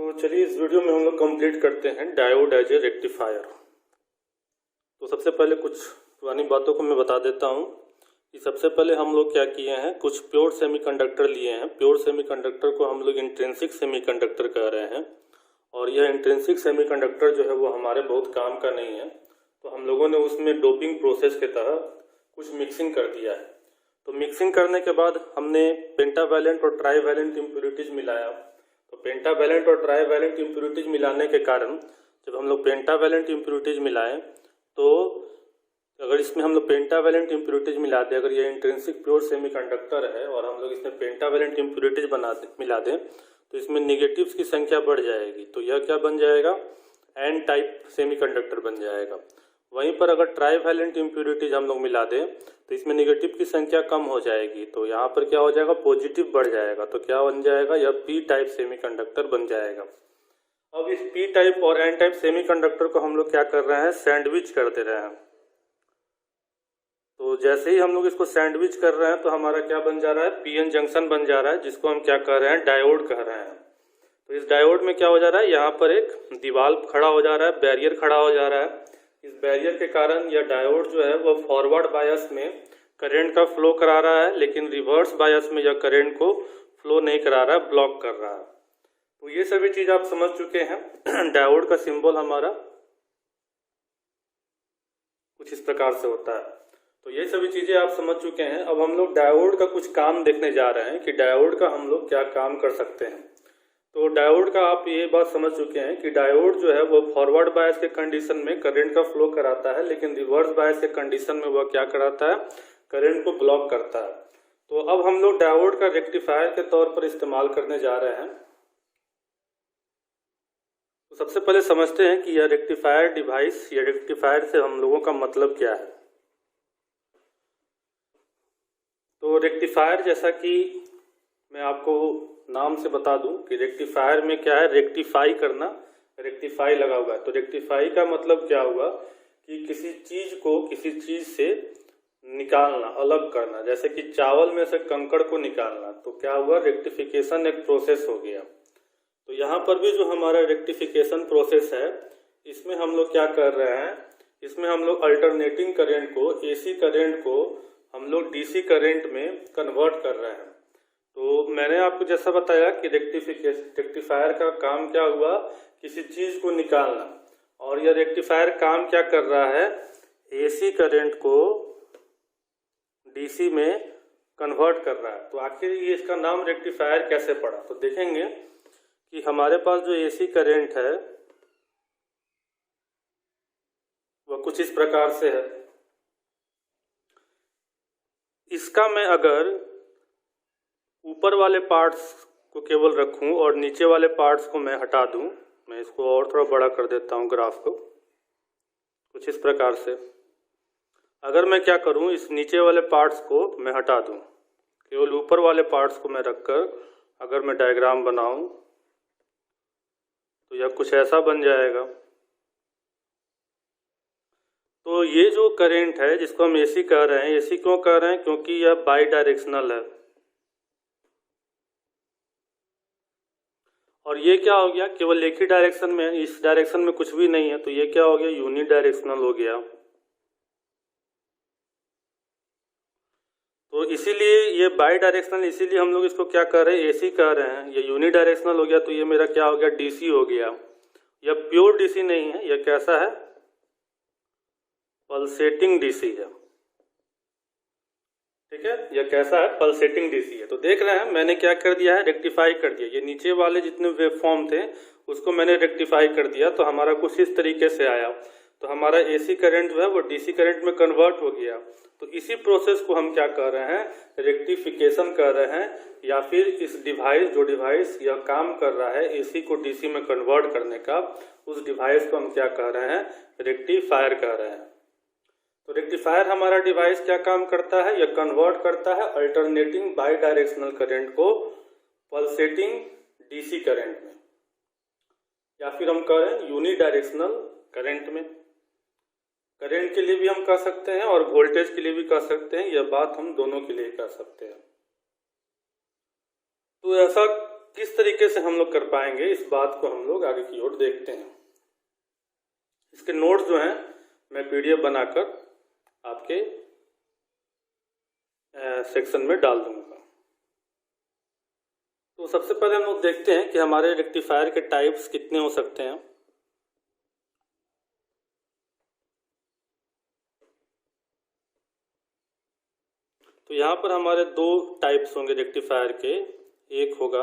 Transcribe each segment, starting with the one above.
तो चलिए इस वीडियो में हम लोग कंप्लीट करते हैं डायोड एज ए रेक्टिफायर। तो सबसे पहले कुछ पुरानी बातों को मैं बता देता हूं कि सबसे पहले हम लोग क्या किए हैं, कुछ प्योर सेमीकंडक्टर लिए हैं। प्योर सेमीकंडक्टर को हम लोग इंट्रिंसिक सेमीकंडक्टर कह रहे हैं और यह इंट्रिंसिक सेमीकंडक्टर जो है वो हमारे बहुत काम का नहीं है। तो हम लोगों ने उसमें डोपिंग प्रोसेस के तहत कुछ मिक्सिंग कर दिया है। तो मिक्सिंग करने के बाद हमने पेंटावैलेंट और ट्राईवैलेंट इम्प्योरिटीज मिलाया। तो पेंटावैलेंट और ट्राईवैलेंट इम्प्योरिटीज मिलाने के कारण जब हम लोग पेंटावैलेंट इम्प्योरिटीज मिलाएं तो अगर इसमें हम लोग पेंटावैलेंट इम्प्योरिटीज मिला दें, अगर ये इंट्रिंसिक प्योर सेमीकंडक्टर है और हम लोग इसमें पेंटावैलेंट इम्प्योरिटीज मिला दें तो इसमें नेगेटिव्स की संख्या बढ़ जाएगी। तो यह क्या बन जाएगा, एन टाइप सेमीकंडक्टर बन जाएगा। वहीं पर अगर ट्राईवैलेंट इम्प्योरिटीज हम लोग मिला दें तो इसमें नेगेटिव की संख्या कम हो जाएगी। तो यहाँ पर क्या हो जाएगा, पॉजिटिव बढ़ जाएगा। तो क्या बन जाएगा, यह पी टाइप सेमीकंडक्टर बन जाएगा। अब इस पी टाइप और एन टाइप सेमीकंडक्टर को हम लोग क्या कर रहे हैं, सैंडविच कर दे रहे हैं। तो जैसे ही हम लोग इसको सैंडविच कर रहे हैं तो हमारा क्या बन जा रहा है, पीएन जंक्शन बन जा रहा है, जिसको हम क्या कह रहे हैं, डायोड कह रहे हैं। तो इस डायोड में क्या हो जा रहा है, यहाँ पर एक दीवार खड़ा हो जा रहा है, बैरियर खड़ा हो जा रहा है। इस बैरियर के कारण यह डायोड जो है वो फॉरवर्ड बायस में करंट का फ्लो करा रहा है, लेकिन रिवर्स बायस में यह करंट को फ्लो नहीं करा रहा है, ब्लॉक कर रहा है। तो ये सभी चीज आप समझ चुके हैं। डायोड का सिंबल हमारा कुछ इस प्रकार से होता है। तो ये सभी चीजें आप समझ चुके हैं। अब हम लोग डायोड का कुछ काम देखने जा रहे हैं कि डायोड का हम लोग क्या काम कर सकते हैं। तो डायोड का आप ये बात समझ चुके हैं कि डायोड जो है वो फॉरवर्ड बायस के कंडीशन में करंट का फ्लो कराता है, लेकिन रिवर्स बायस के कंडीशन में वह क्या कराता है, करंट को ब्लॉक करता है। तो अब हम लोग डायोड का रेक्टिफायर के तौर पर इस्तेमाल करने जा रहे हैं। तो सबसे पहले समझते हैं कि यह रेक्टिफायर डिवाइस या रेक्टिफायर से हम लोगों का मतलब क्या है। तो रेक्टिफायर, जैसा कि मैं आपको नाम से बता दूं कि रेक्टिफायर में क्या है, रेक्टिफाई करना, रेक्टिफाई लगा हुआ है। तो रेक्टिफाई का मतलब क्या हुआ कि किसी चीज को किसी चीज से निकालना, अलग करना। जैसे कि चावल में से कंकड़ को निकालना, तो क्या हुआ, रेक्टिफिकेशन एक प्रोसेस हो गया। तो यहाँ पर भी जो हमारा रेक्टिफिकेशन प्रोसेस है, इसमें हम लोग क्या कर रहे हैं, इसमें हम लोग अल्टरनेटिंग करंट को, एसी करंट को हम लोग डीसी करंट में कन्वर्ट कर रहे हैं। तो मैंने आपको जैसा बताया कि रेक्टिफायर का काम क्या हुआ, किसी चीज को निकालना, और यह रेक्टिफायर काम क्या कर रहा है, एसी करंट को डीसी में कन्वर्ट कर रहा है। तो आखिर ये इसका नाम रेक्टिफायर कैसे पड़ा, तो देखेंगे कि हमारे पास जो एसी करंट है वह कुछ इस प्रकार से है। इसका मैं अगर ऊपर वाले पार्ट्स को केवल रखूं और नीचे वाले पार्ट्स को मैं हटा दूं, मैं इसको और थोड़ा बड़ा कर देता हूं ग्राफ को, कुछ इस प्रकार से। अगर मैं क्या करूं, इस नीचे वाले पार्ट्स को मैं हटा दूं, केवल ऊपर वाले पार्ट्स को मैं रखकर अगर मैं डायग्राम बनाऊं तो यह कुछ ऐसा बन जाएगा। तो ये जो करंट है जिसको हम एसी कह रहे हैं, एसी क्यों कह रहे हैं, क्योंकि यह बाई डायरेक्शनल है। और ये क्या हो गया, केवल एक ही डायरेक्शन में, इस डायरेक्शन में कुछ भी नहीं है। तो ये क्या हो गया, यूनि डायरेक्शनल हो गया। तो इसीलिए ये बाई डायरेक्शनल, इसीलिए हम लोग इसको क्या कर रहे हैं, एसी कह रहे हैं। ये यूनि डायरेक्शनल हो गया तो ये मेरा क्या हो गया, डीसी हो गया। यह प्योर डीसी नहीं है, यह कैसा है, पल्सेटिंग डीसी है। ठीक है, यह कैसा है, पल्सेटिंग डीसी है। तो देख रहे हैं मैंने क्या कर दिया है, रेक्टिफाई कर दिया। ये नीचे वाले जितने वेवफॉर्म थे उसको मैंने रेक्टिफाई कर दिया, तो हमारा कुछ इस तरीके से आया। तो हमारा एसी करंट जो है वो डीसी करंट में कन्वर्ट हो गया। तो इसी प्रोसेस को हम क्या कर रहे हैं, रेक्टिफिकेशन कर रहे हैं, या फिर इस डिवाइस, जो डिवाइस यह काम कर रहा है एसी को डीसी में कन्वर्ट करने का, उस डिवाइस को हम क्या कह रहे हैं, रेक्टिफायर कह रहे हैं। तो रेक्टिफायर हमारा डिवाइस क्या काम करता है, यह कन्वर्ट करता है अल्टरनेटिंग बाई डायरेक्शनल करंट को पल्सेटिंग डीसी करंट में, या फिर हम कह रहे हैं यूनि डायरेक्शनल करंट में। करंट के लिए भी हम कह सकते हैं और वोल्टेज के लिए भी कह सकते हैं, यह बात हम दोनों के लिए कह सकते हैं। तो ऐसा किस तरीके से हम लोग कर पाएंगे इस बात को हम लोग आगे की ओर देखते हैं। इसके नोट्स जो हैं मैं पीडीएफ बनाकर आपके सेक्शन में डाल दूंगा। तो सबसे पहले हम लोग देखते हैं कि हमारे रेक्टिफायर के टाइप्स कितने हो सकते हैं। तो यहाँ पर हमारे दो टाइप्स होंगे रेक्टिफायर के। एक होगा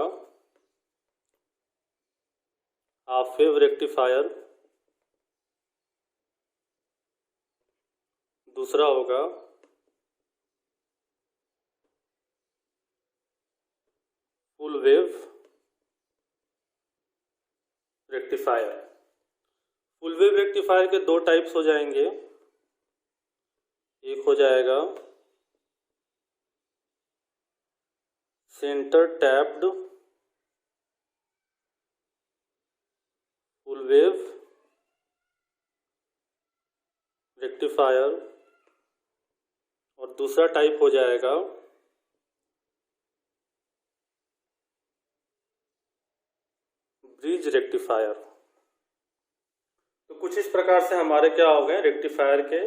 हाफ वेव रेक्टिफायर, दूसरा होगा full wave rectifier. Full wave rectifier के दो टाइप्स हो जाएंगे। एक हो जाएगा centre tapped full wave rectifier और दूसरा टाइप हो जाएगा ब्रिज रेक्टिफायर। तो कुछ इस प्रकार से हमारे क्या हो गए, रेक्टिफायर के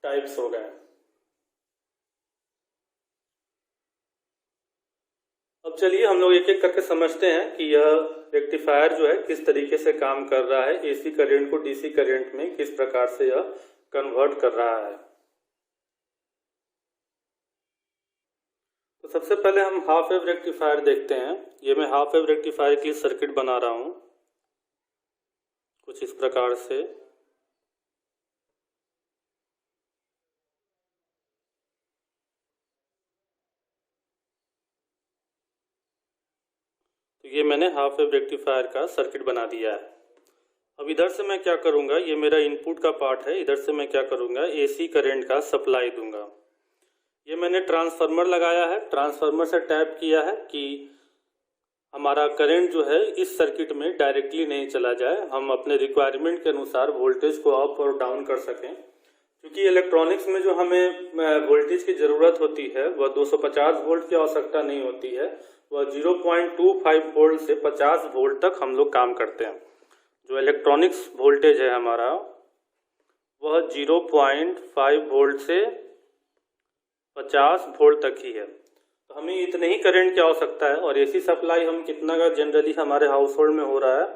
टाइप्स हो गए। अब चलिए हम लोग एक एक करके समझते हैं कि यह रेक्टिफायर जो है किस तरीके से काम कर रहा है, एसी करंट को डीसी करंट में किस प्रकार से यह कन्वर्ट कर रहा है। तो सबसे पहले हम हाफ वेव रेक्टिफायर देखते हैं। ये मैं हाफ वेव रेक्टिफायर के लिए सर्किट बना रहा हूं कुछ इस प्रकार से। तो ये मैंने हाफ वेव रेक्टिफायर का सर्किट बना दिया है। अब इधर से मैं क्या करूंगा, ये मेरा इनपुट का पार्ट है, इधर से मैं क्या करूंगा, एसी करंट का सप्लाई दूंगा। ये मैंने ट्रांसफार्मर लगाया है, ट्रांसफार्मर से टैप किया है कि हमारा करंट जो है इस सर्किट में डायरेक्टली नहीं चला जाए, हम अपने रिक्वायरमेंट के अनुसार वोल्टेज को अप और डाउन कर सकें। क्योंकि इलेक्ट्रॉनिक्स में जो हमें वोल्टेज की ज़रूरत होती है वह 250 वोल्ट की आवश्यकता नहीं होती है, वह 0.25 वोल्ट से 50 वोल्ट तक हम लोग काम करते हैं। जो इलेक्ट्रॉनिक्स वोल्टेज है हमारा वह 0.5 वोल्ट से 50 वोल्ट तक ही है। तो हमें इतने ही करंट की आवश्यकता है। और एसी सप्लाई हम कितना का जनरली हमारे हाउस होल्ड में हो रहा है,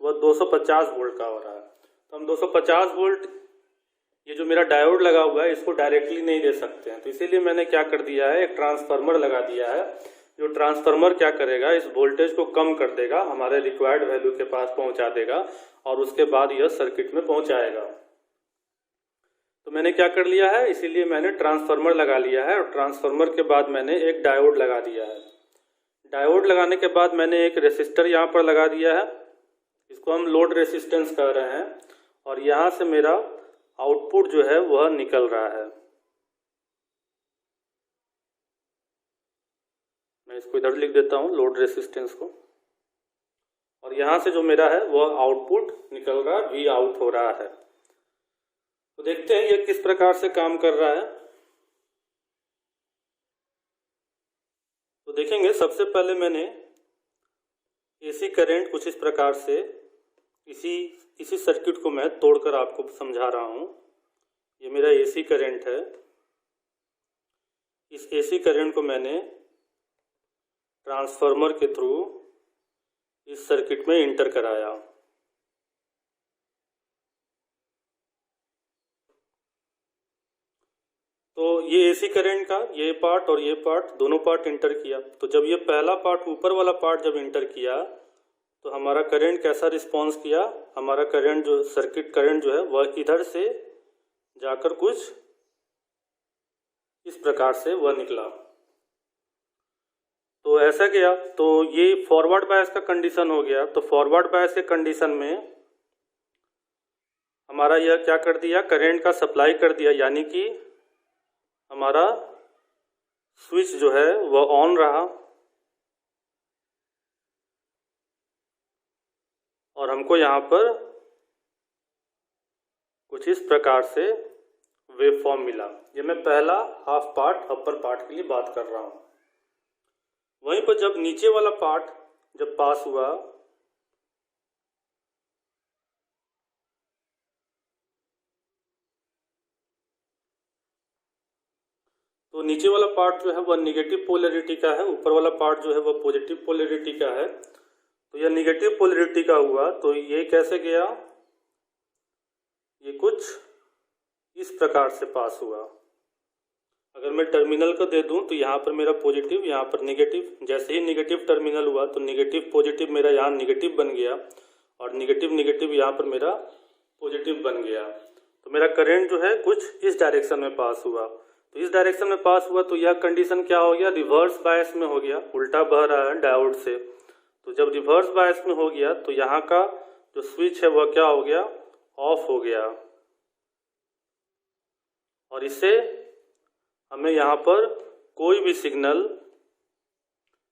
वह 250 वोल्ट का हो रहा है। तो हम 250 वोल्ट, ये जो मेरा डायोड लगा हुआ है, इसको डायरेक्टली नहीं दे सकते हैं। तो इसीलिए मैंने क्या कर दिया है, एक ट्रांसफार्मर लगा दिया है। जो ट्रांसफार्मर क्या करेगा, इस वोल्टेज को कम कर देगा, हमारे रिक्वायर्ड वैल्यू के पास पहुंचा देगा और उसके बाद यह सर्किट में पहुंचाएगा। तो मैंने क्या कर लिया है, इसीलिए मैंने ट्रांसफार्मर लगा लिया है और ट्रांसफार्मर के बाद मैंने एक डायोड लगा दिया है। डायोड लगाने के बाद मैंने एक रेसिस्टर यहाँ पर लगा दिया है, इसको हम लोड रेसिस्टेंस कह रहे हैं। और यहाँ से मेरा आउटपुट जो है वह निकल रहा है। मैं इसको इधर लिख देता हूँ, लोड रेसिस्टेंस को। और यहाँ से जो मेरा है वह आउटपुट निकल रहा है, वी आउट हो रहा है। तो देखते हैं ये किस प्रकार से काम कर रहा है। तो देखेंगे सबसे पहले मैंने एसी करंट कुछ इस प्रकार से इसी सर्किट को मैं तोड़कर आपको समझा रहा हूँ। ये मेरा एसी करंट है, इस एसी करंट को मैंने ट्रांसफार्मर के थ्रू इस सर्किट में इंटर कराया। तो ये एसी करंट का ये पार्ट और ये पार्ट, दोनों पार्ट इंटर किया। तो जब ये पहला पार्ट, ऊपर वाला पार्ट जब इंटर किया तो हमारा करंट कैसा रिस्पॉन्स किया, हमारा करंट जो सर्किट करंट जो है वह इधर से जाकर कुछ इस प्रकार से वह निकला। तो ऐसा किया तो ये फॉरवर्ड बायस का कंडीशन हो गया। तो फॉरवर्ड बायस के कंडीशन में हमारा यह क्या कर दिया, करंट का सप्लाई कर दिया, यानी कि हमारा स्विच जो है वह ऑन रहा और हमको यहाँ पर कुछ इस प्रकार से वेवफॉर्म मिला। ये मैं पहला हाफ पार्ट, अपर पार्ट के लिए बात कर रहा हूँ। वहीं पर जब नीचे वाला पार्ट जब पास हुआ तो नीचे वाला पार्ट जो है वह निगेटिव पोलैरिटी का है, ऊपर वाला पार्ट जो है वह पॉजिटिव पोलैरिटी का है। तो यह निगेटिव पोलैरिटी का हुआ तो ये कैसे गया, ये कुछ इस प्रकार से पास हुआ। अगर मैं टर्मिनल को दे दूं तो यहाँ पर मेरा पॉजिटिव, यहाँ पर निगेटिव। जैसे ही निगेटिव टर्मिनल हुआ तो निगेटिव पॉजिटिव मेरा यहाँ निगेटिव बन गया और निगेटिव निगेटिव यहाँ पर मेरा पॉजिटिव बन गया। तो मेरा करंट जो है कुछ इस डायरेक्शन में पास हुआ। तो इस डायरेक्शन में पास हुआ तो यह कंडीशन क्या हो गया, रिवर्स बायस में हो गया, उल्टा बह रहा है डायोड से। तो जब रिवर्स बायस में हो गया तो यहाँ का जो स्विच है वह क्या हो गया, ऑफ हो गया। और इससे हमें यहाँ पर कोई भी सिग्नल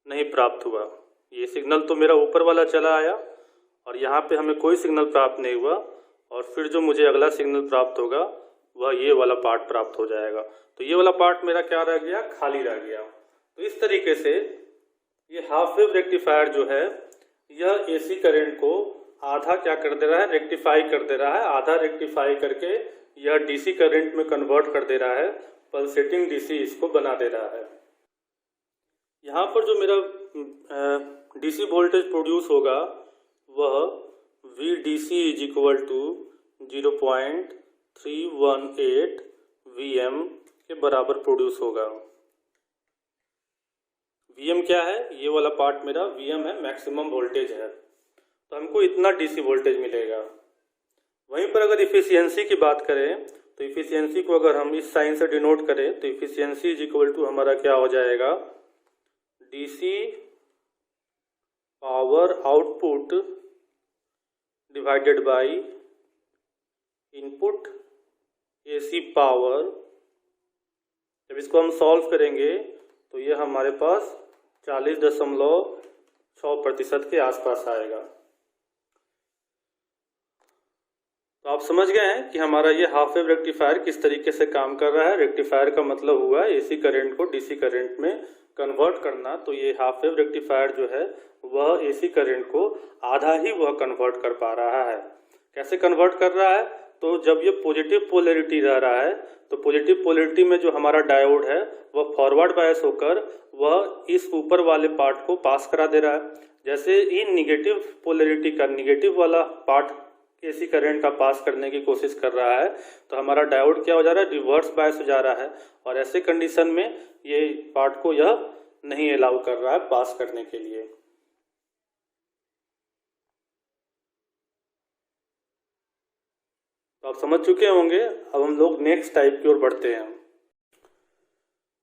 नहीं प्राप्त हुआ। ये सिग्नल तो मेरा ऊपर वाला चला आया और यहाँ पे हमें कोई सिग्नल प्राप्त नहीं हुआ। और फिर जो मुझे अगला सिग्नल प्राप्त होगा वह ये वाला पार्ट प्राप्त हो जाएगा। तो ये वाला पार्ट मेरा क्या रह गया, खाली रह गया। तो इस तरीके से ये हाफ वेव रेक्टिफायर जो है यह एसी करंट को आधा क्या कर दे रहा है, रेक्टिफाई कर दे रहा है। आधा रेक्टिफाई करके यह डीसी करंट में कन्वर्ट कर दे रहा है, पल्सेटिंग डीसी इसको बना दे रहा है। यहाँ पर जो मेरा डीसी वोल्टेज प्रोड्यूस होगा वह VDC is equal to 0.318 VM के बराबर प्रोड्यूस होगा। VM क्या है, ये वाला पार्ट मेरा VM है, मैक्सिमम वोल्टेज है। तो हमको इतना डीसी वोल्टेज मिलेगा। वहीं पर अगर इफिशियंसी की बात करें तो इफिशियंसी को अगर हम इस साइन से डिनोट करें तो इफिशियंसी इज इक्वल टू हमारा क्या हो जाएगा, DC power output divided by input AC power. जब इसको हम सॉल्व करेंगे तो ये हमारे पास 40.6% के आसपास आएगा। तो आप समझ गए हैं कि हमारा ये हाफ वेव रेक्टिफायर किस तरीके से काम कर रहा है। रेक्टिफायर का मतलब हुआ एसी करंट को डीसी करंट में कन्वर्ट करना। तो ये हाफ वेव रेक्टिफायर जो है वह एसी करंट को आधा ही वह कन्वर्ट कर पा रहा है। कैसे कन्वर्ट कर रहा है, तो जब ये पॉजिटिव पोलैरिटी रह रहा है तो पॉजिटिव पोलैरिटी में जो हमारा डायोड है वह फॉरवर्ड बायस होकर वह इस ऊपर वाले पार्ट को पास करा दे रहा है। जैसे इन निगेटिव पोलैरिटी का निगेटिव वाला पार्ट एसी करंट का पास करने की कोशिश कर रहा है तो हमारा डायोड क्या हो जा रहा है, रिवर्स बायस हो जा रहा है। और ऐसे कंडीशन में ये पार्ट को यह नहीं अलाउ कर रहा है पास करने के लिए। तो आप समझ चुके होंगे। अब हम लोग नेक्स्ट टाइप की ओर बढ़ते हैं।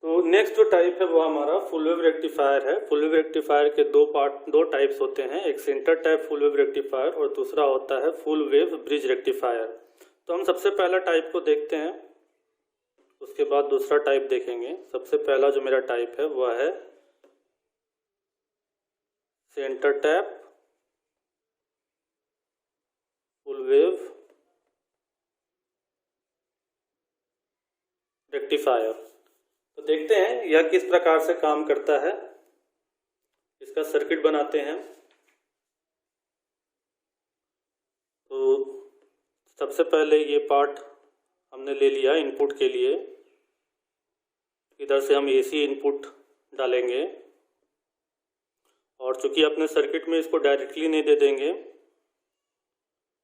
तो नेक्स्ट जो टाइप है वो हमारा फुल वेव रेक्टिफायर है। फुल वेव रेक्टिफायर के दो टाइप्स होते हैं, एक centre type full wave rectifier और दूसरा होता है फुल वेव ब्रिज रेक्टिफायर। तो हम सबसे पहला टाइप को देखते हैं, उसके बाद दूसरा टाइप देखेंगे। सबसे पहला जो मेरा टाइप है वह है centre tap full wave rectifier. तो देखते हैं यह किस प्रकार से काम करता है। इसका सर्किट बनाते हैं। तो सबसे पहले ये पार्ट हमने ले लिया इनपुट के लिए। इधर से हम एसी इनपुट डालेंगे और चूंकि अपने सर्किट में इसको डायरेक्टली नहीं दे देंगे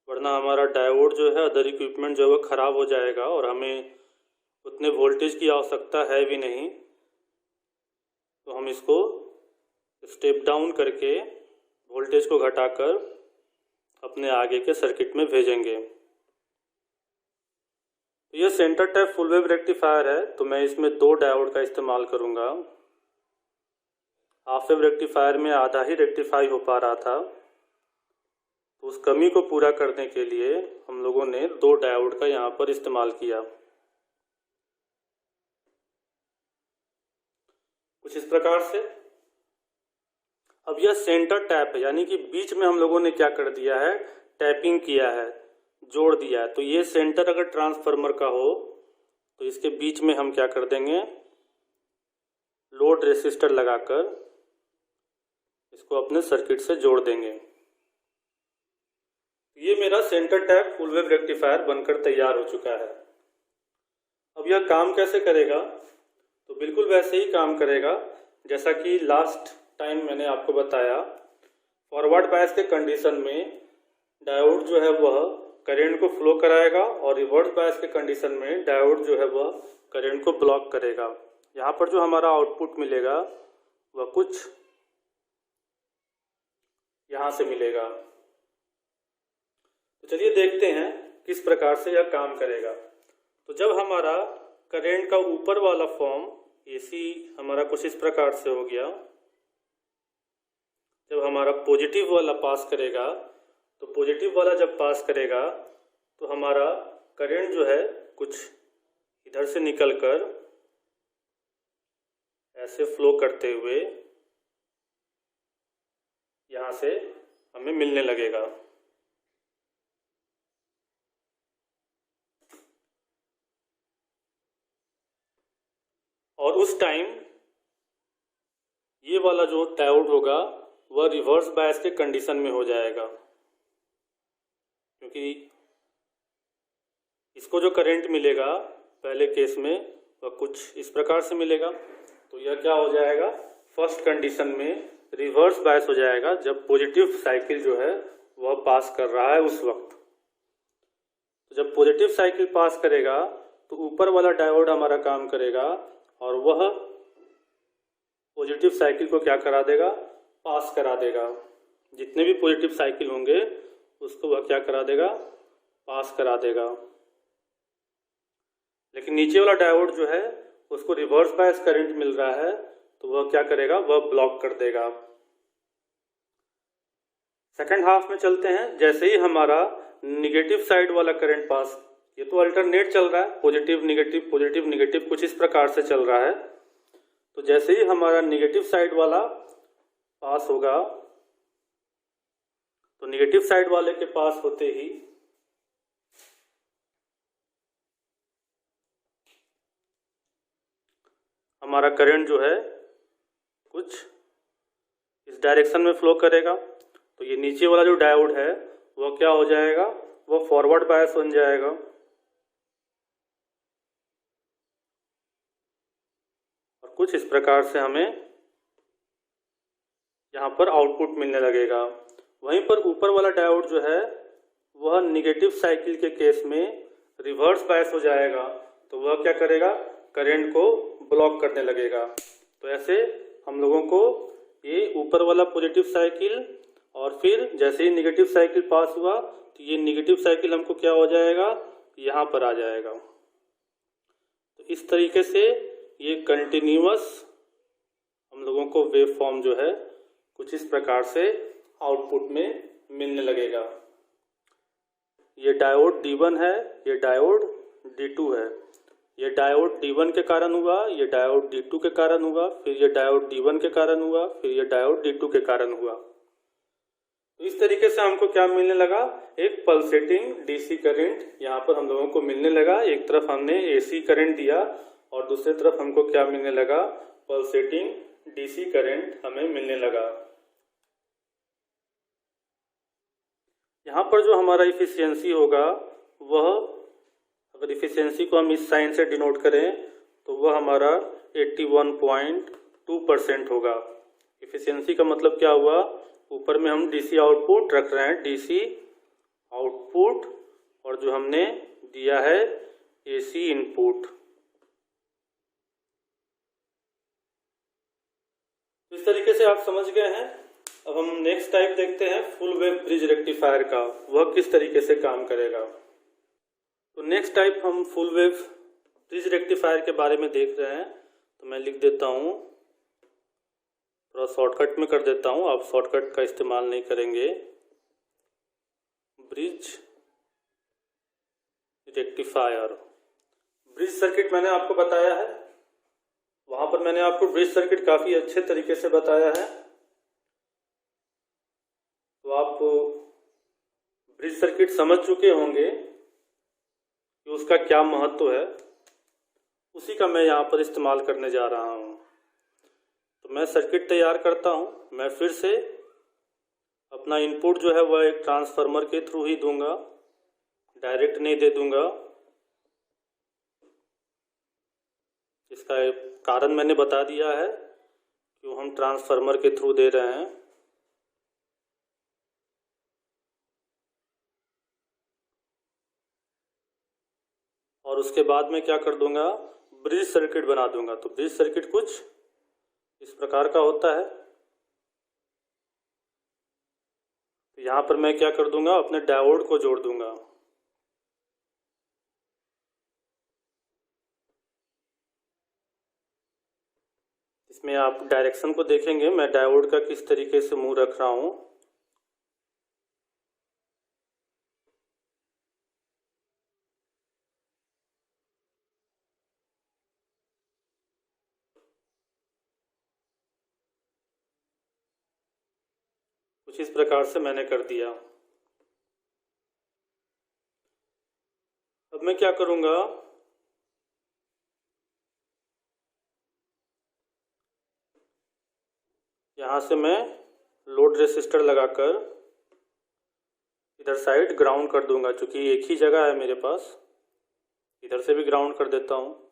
वरना हमारा डायोड जो है, अदर इक्विपमेंट जो है वो ख़राब हो जाएगा और हमें उतने वोल्टेज की आवश्यकता है भी नहीं। तो हम इसको स्टेप डाउन करके वोल्टेज को घटाकर अपने आगे के सर्किट में भेजेंगे। तो ये centre type full wave rectifier है। तो मैं इसमें 2 डायोड का इस्तेमाल करूंगा। हाफ वेव रेक्टिफायर में आधा ही रेक्टिफाई हो पा रहा था, तो उस कमी को पूरा करने के लिए हम लोगों ने 2 डायोड का यहाँ पर इस्तेमाल किया। कुछ इस प्रकार से। अब यह सेंटर टैप है, यानी कि बीच में हम लोगों ने क्या कर दिया है, टैपिंग किया है, जोड़ दिया है। तो ये सेंटर अगर ट्रांसफार्मर का हो तो इसके बीच में हम क्या कर देंगे, लोड रेसिस्टर लगाकर इसको अपने सर्किट से जोड़ देंगे। ये मेरा centre tap full wave rectifier बनकर तैयार हो चुका है। अब यह काम कैसे करेगा? तो बिल्कुल वैसे ही काम करेगा जैसा कि लास्ट टाइम मैंने आपको बताया। फॉरवर्ड बायस के कंडीशन में डायोड जो है वह करंट को फ्लो कराएगा और रिवर्स बायस के कंडीशन में डायोड जो है वह करंट को ब्लॉक करेगा। यहाँ पर जो हमारा आउटपुट मिलेगा वह कुछ यहाँ से मिलेगा। तो चलिए देखते हैं किस प्रकार से यह काम करेगा। तो जब हमारा करंट का ऊपर वाला फॉर्म एसी हमारा कुछ इस प्रकार से हो गया, जब हमारा पॉजिटिव वाला पास करेगा, तो पॉजिटिव वाला जब पास करेगा तो हमारा करंट जो है कुछ इधर से निकलकर ऐसे फ्लो करते हुए यहाँ से हमें मिलने लगेगा। और उस टाइम ये वाला जो डायोड होगा वह रिवर्स बायस के कंडीशन में हो जाएगा, क्योंकि इसको जो करंट मिलेगा पहले केस में वह कुछ इस प्रकार से मिलेगा। तो यह क्या हो जाएगा? फर्स्ट कंडीशन में रिवर्स बायस हो जाएगा जब पॉजिटिव साइकिल जो है वह पास कर रहा है उस वक्त। तो जब पॉजिटिव साइकिल पास करेगा तो ऊपर वाला डायोड हमारा काम करेगा और वह पॉजिटिव साइकिल को क्या करा देगा? पास करा देगा। जितने भी पॉजिटिव साइकिल होंगे उसको वह क्या करा देगा? पास करा देगा। लेकिन नीचे वाला डायोड जो है उसको रिवर्स बायस करंट मिल रहा है तो वह क्या करेगा? वह ब्लॉक कर देगा। सेकंड हाफ में चलते हैं। जैसे ही हमारा निगेटिव साइड वाला करंट पास, ये तो अल्टरनेट चल रहा है, पॉजिटिव निगेटिव कुछ इस प्रकार से चल रहा है। तो जैसे ही हमारा निगेटिव साइड वाला पास होगा तो निगेटिव साइड वाले के पास होते ही हमारा करंट जो है कुछ इस डायरेक्शन में फ्लो करेगा। तो ये नीचे वाला जो डायोड है वह क्या हो जाएगा? वह फॉरवर्ड बायस बन जाएगा। और कुछ इस प्रकार से हमें यहाँ पर आउटपुट मिलने लगेगा। वहीं पर ऊपर वाला डायोड जो है वह निगेटिव साइकिल के केस में रिवर्स बायस हो जाएगा। तो वह क्या करेगा? करंट को ब्लॉक करने लगेगा। तो ऐसे हम लोगों को ये ऊपर वाला पॉजिटिव साइकिल और फिर जैसे ही निगेटिव साइकिल पास हुआ तो ये निगेटिव साइकिल हमको क्या हो जाएगा? यहाँ पर आ जाएगा। तो इस तरीके से ये कंटिन्यूअस हम लोगों को वेव फॉर्म जो है कुछ इस प्रकार से आउटपुट में मिलने लगेगा। ये डायोड D1 है, ये डायोड D2 है। ये डायोड D1 के कारण हुआ, ये डायोड D2 के कारण हुआ, फिर ये डायोड D1 के कारण हुआ, फिर ये डायोड D2 के कारण हुआ। तो इस तरीके से हमको क्या मिलने लगा? एक पल्सेटिंग डीसी करंट यहाँ पर हम लोगों को मिलने लगा। एक तरफ हमने एसी करंट दिया और दूसरी तरफ हमको क्या मिलने लगा? पल्सेटिंग डीसी करंट हमें मिलने लगा। यहाँ पर जो हमारा इफिशियंसी होगा वह, अगर इफिशियंसी को हम इस साइन से डिनोट करें तो वह हमारा 81.2% होगा। इफिशियंसी का मतलब क्या हुआ? ऊपर में हम डीसी आउटपुट रख रहे हैं, डीसी आउटपुट, और जो हमने दिया है एसी इनपुट। इस तरीके से आप समझ गए हैं। अब हम नेक्स्ट टाइप देखते हैं फुल वेव ब्रिज रेक्टिफायर का, वह किस तरीके से काम करेगा। तो नेक्स्ट टाइप हम फुल वेव ब्रिज रेक्टिफायर के बारे में देख रहे हैं। तो मैं लिख देता हूँ, थोड़ा शॉर्टकट में कर देता हूँ, आप शॉर्टकट का इस्तेमाल नहीं करेंगे। ब्रिज रेक्टिफायर, ब्रिज सर्किट मैंने आपको बताया है, वहां पर मैंने आपको ब्रिज सर्किट काफी अच्छे तरीके से बताया है। तो आप ब्रिज सर्किट समझ चुके होंगे कि उसका क्या महत्व है, उसी का मैं यहाँ पर इस्तेमाल करने जा रहा हूँ। तो तो मैं सर्किट तैयार करता हूँ। मैं फिर से अपना इनपुट जो है वह एक ट्रांसफार्मर के थ्रू ही दूंगा, डायरेक्ट नहीं दे दूंगा। इसका कारण मैंने बता दिया है, क्यों हम ट्रांसफार्मर के थ्रू दे रहे हैं। और उसके बाद में क्या कर दूंगा, ब्रिज सर्किट बना दूंगा। तो ब्रिज सर्किट कुछ इस प्रकार का होता है। तो यहाँ पर मैं क्या कर दूंगा, अपने डायोड को जोड़ दूंगा। इसमें आप डायरेक्शन को देखेंगे, मैं डायोड का किस तरीके से मुंह रख रहा हूँ। कुछ इस प्रकार से मैंने कर दिया। अब मैं क्या करूंगा, यहाँ से मैं लोड रेसिस्टर लगाकर इधर साइड ग्राउंड कर दूंगा। क्योंकि एक ही जगह है मेरे पास, इधर से भी ग्राउंड कर देता हूँ।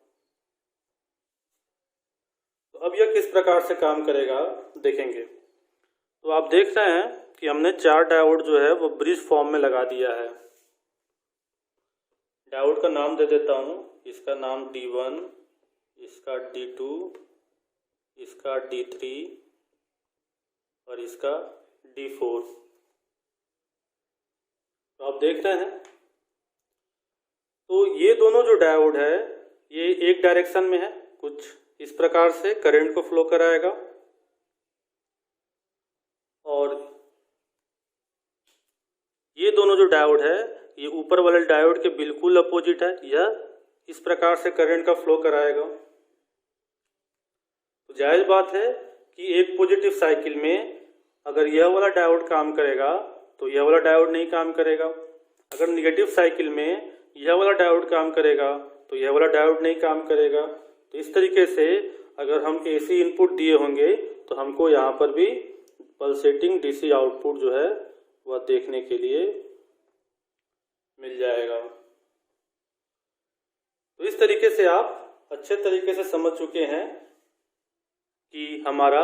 तो अब यह किस प्रकार से काम करेगा देखेंगे। तो आप देख रहे हैं कि हमने 4 डायोड जो है वो ब्रिज फॉर्म में लगा दिया है। डायोड का नाम दे देता हूँ, इसका नाम D1, इसका D2, इसका D3 और इसका D4। तो आप देख रहे हैं, तो ये दोनों जो डायोड है ये एक डायरेक्शन में है, कुछ इस प्रकार से करंट को फ्लो कराएगा। और ये दोनों जो डायोड है ये ऊपर वाले डायोड के बिल्कुल अपोजिट है, यह इस प्रकार से करंट का फ्लो कराएगा। तो जायज बात है कि एक पॉजिटिव साइकिल में अगर यह वाला डायोड काम करेगा तो यह वाला डायोड नहीं काम करेगा। अगर निगेटिव साइकिल में यह वाला डायोड काम करेगा तो यह वाला डायोड नहीं काम करेगा। तो इस तरीके से अगर हम AC इनपुट दिए होंगे तो हमको यहाँ पर भी पल्सेटिंग DC आउटपुट जो है वह देखने के लिए मिल जाएगा। तो इस तरीके से आप अच्छे तरीके से समझ चुके हैं कि हमारा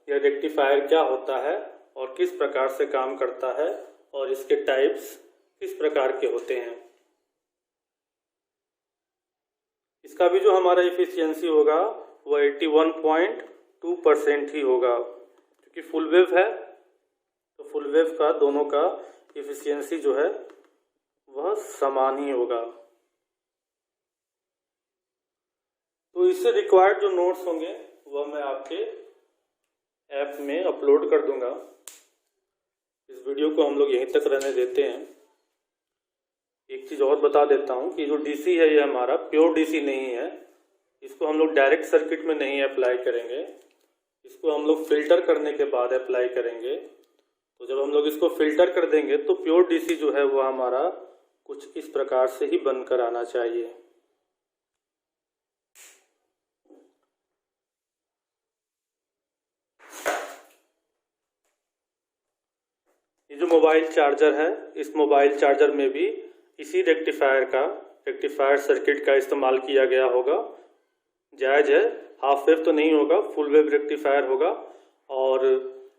यह रेक्टिफायर क्या होता है और किस प्रकार से काम करता है और इसके टाइप्स किस प्रकार के होते हैं। इसका भी जो हमारा एफिशिएंसी होगा वह 81.2% ही होगा। क्योंकि फुल वेव है तो फुल वेव का दोनों का एफिशिएंसी जो है वह समान ही होगा। तो इससे रिक्वायर्ड जो नोट्स होंगे वह मैं आपके ऐप में अपलोड कर दूंगा। इस वीडियो को हम लोग यहीं तक रहने देते हैं। एक चीज़ और बता देता हूँ कि जो DC है ये हमारा प्योर DC नहीं है। इसको हम लोग डायरेक्ट सर्किट में नहीं अप्लाई करेंगे, इसको हम लोग फिल्टर करने के बाद अप्लाई करेंगे। तो जब हम लोग इसको फिल्टर कर देंगे तो प्योर DC जो है वो हमारा कुछ इस प्रकार से ही बनकर आना चाहिए। ये जो मोबाइल चार्जर है, इस मोबाइल चार्जर में भी इसी रेक्टिफायर सर्किट का इस्तेमाल किया गया होगा। जायज़ है, हाफ वेव तो नहीं होगा, फुल वेव रेक्टिफायर होगा। और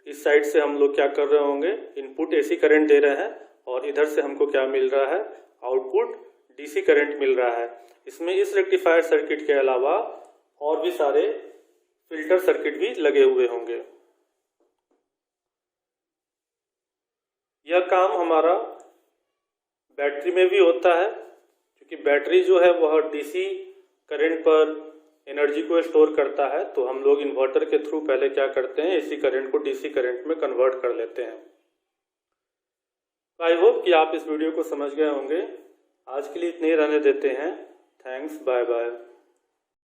इस साइड से हम लोग क्या कर रहे होंगे, इनपुट AC करंट दे रहे हैं और इधर से हमको क्या मिल रहा है, आउटपुट DC करंट मिल रहा है। इसमें इस रेक्टिफायर सर्किट के अलावा और भी सारे फिल्टर सर्किट भी लगे हुए होंगे। यह काम हमारा बैटरी में भी होता है, क्योंकि बैटरी जो है वह DC करंट पर एनर्जी को स्टोर करता है। तो हम लोग इन्वर्टर के थ्रू पहले क्या करते हैं, AC करंट को DC करंट में कन्वर्ट कर लेते हैं। आई होप कि आप इस वीडियो को समझ गए होंगे। आज के लिए इतने ही रहने देते हैं। Thanks, bye bye.